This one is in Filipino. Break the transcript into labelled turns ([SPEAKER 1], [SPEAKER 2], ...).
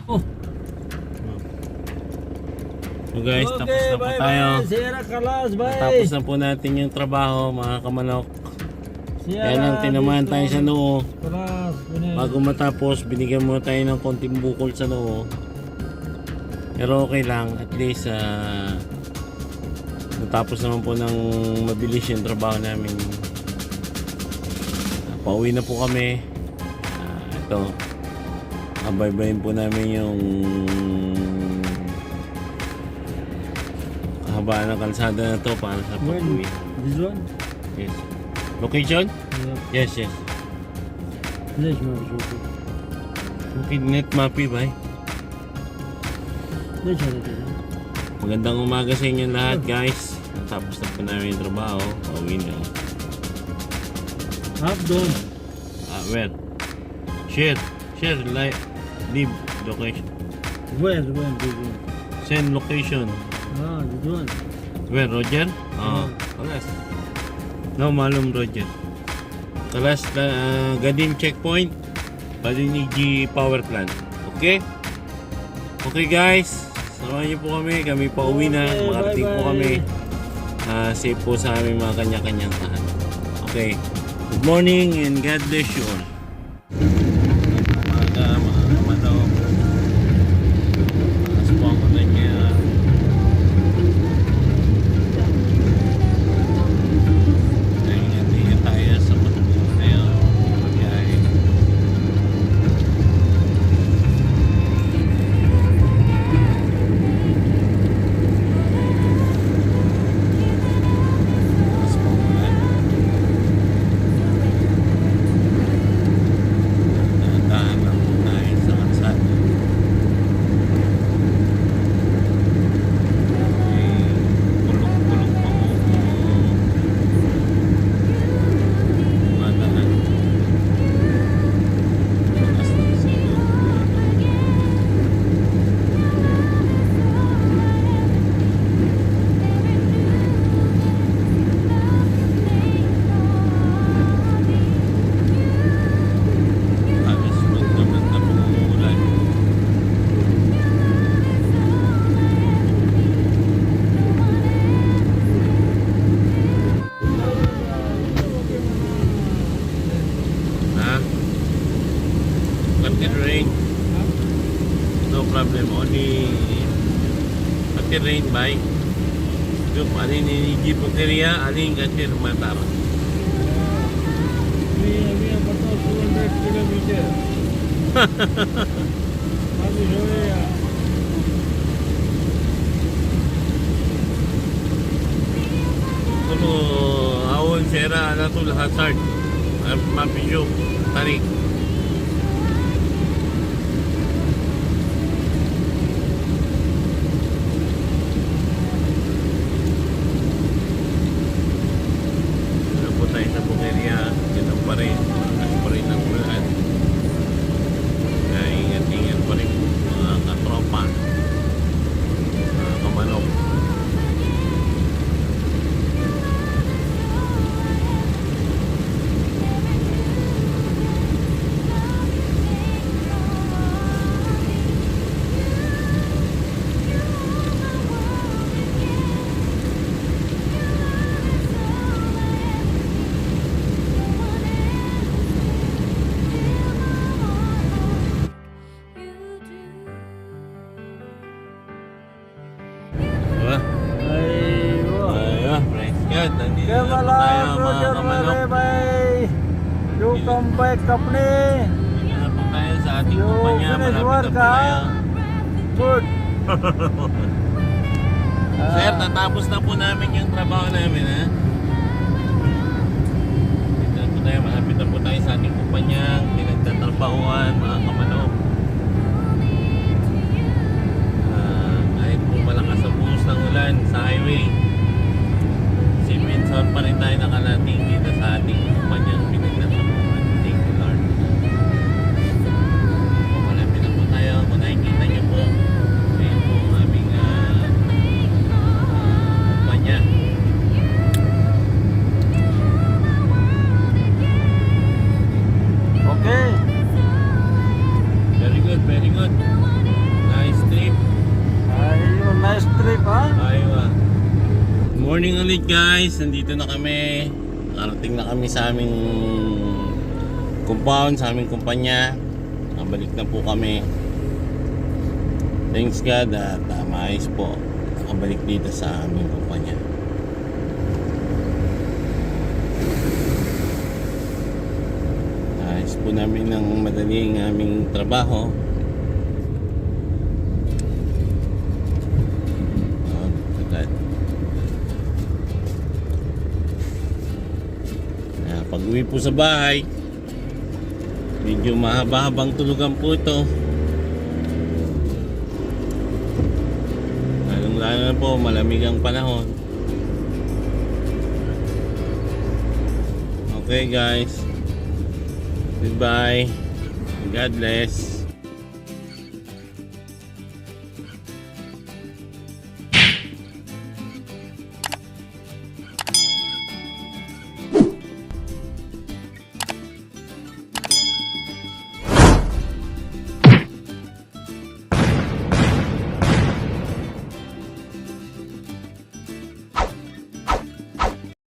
[SPEAKER 1] Oh. So guys,
[SPEAKER 2] Okay,
[SPEAKER 1] tapos na po
[SPEAKER 2] bye
[SPEAKER 1] tayo.
[SPEAKER 2] bye. Sierra Kalas, bye.
[SPEAKER 1] Tapos na po natin yung trabaho, mga kamanok.
[SPEAKER 2] Sierra,
[SPEAKER 1] Kaya lang tinamaan tayo sa noo.
[SPEAKER 2] Kalas,
[SPEAKER 1] Bago matapos, binigyan mo tayo ng konting bukol sa noo. Pero okay lang, at least natapos naman po ng mabilis yung trabaho namin. Pauwi na po kami. Ito, kabaybayin po namin yung kahabaan ng kalsada na to para sa pag-uwi.
[SPEAKER 2] This one?
[SPEAKER 1] Yes. Location?
[SPEAKER 2] Yeah.
[SPEAKER 1] Yes, yes.
[SPEAKER 2] Let's move.
[SPEAKER 1] Okay, net mapi ba?
[SPEAKER 2] Let's go.
[SPEAKER 1] Magandang umaga sa inyo lahat, guys. Tapos na po namin yung trabaho. Pauwi na.
[SPEAKER 2] Up down.
[SPEAKER 1] Where? Share, like, leave location.
[SPEAKER 2] Where? This one.
[SPEAKER 1] Send location.
[SPEAKER 2] This one.
[SPEAKER 1] Where, Roger? Kalas. No, malum Roger. Kalas, Gadin checkpoint. Badinigi power plant. Okay? Okay guys. Samahan niyo po kami. Kami pa uwi na. Makarating po kami. Safe po sa aming mga kanya-kanyang tahanan. Okay. Good morning and God bless you all. Umaga mga kamanok. Taas po ang kunan niya. Ingat-ingat tayo sa patuloy na yun. Pagkain. Taas po ang kunan. Dahan lang po tayo sa kalsada. Kulong-kulong pa po madahan. Lakas ng silog. Halos magdamag na pumuulan. But it rain. No problem. Only but it rain by. Yung alin ni Puteria, alin katir matara.
[SPEAKER 2] We are about 200 kilometers.
[SPEAKER 1] Ano, awon sera alatul hazard. Mapidyo, tarik. Ano po tayo sa Puteria, ganun pa rin. Malakas pa rin ang ulan. Kaya ingat-ingat pa rin mga katropa. Mga kamanok. Diba? Praise God. Nandito na po tayo mga kamanok.
[SPEAKER 2] You come back company.
[SPEAKER 1] Nandito na po tayo sa ating
[SPEAKER 2] You
[SPEAKER 1] kumpanya.
[SPEAKER 2] finish
[SPEAKER 1] Malapit na
[SPEAKER 2] work,
[SPEAKER 1] po tayo.
[SPEAKER 2] Good.
[SPEAKER 1] Sir, natapos na po namin yung trabaho namin, ha? Dito na po tayo. Malapit na po tayo sa ating kumpanya. Pinagtatrabahuan, mga kamanok. Kahit po malakas ang buhos ng ulan sa highway, si Minsan pa rin tayo nakalating dito sa ating kumpanyang pinagtatrabahuan. Thank you, Lord. Malapit na po tayo. Kung nakikita niyo po, ayun po ang aming kumpanya. ulit guys, nandito na kami. Nakarating na kami sa aming compound, sa aming kumpanya. Nakabalik na po kami. Thanks God at maayos po. Nakabalik dito sa aming kumpanya. Ayos po namin ng madali ang aming trabaho. Pag uwi po sa bahay, medyo mahaba-habang tulugan po ito. Lalong-lalo na po, malamig ang panahon. Okay guys, goodbye, God bless.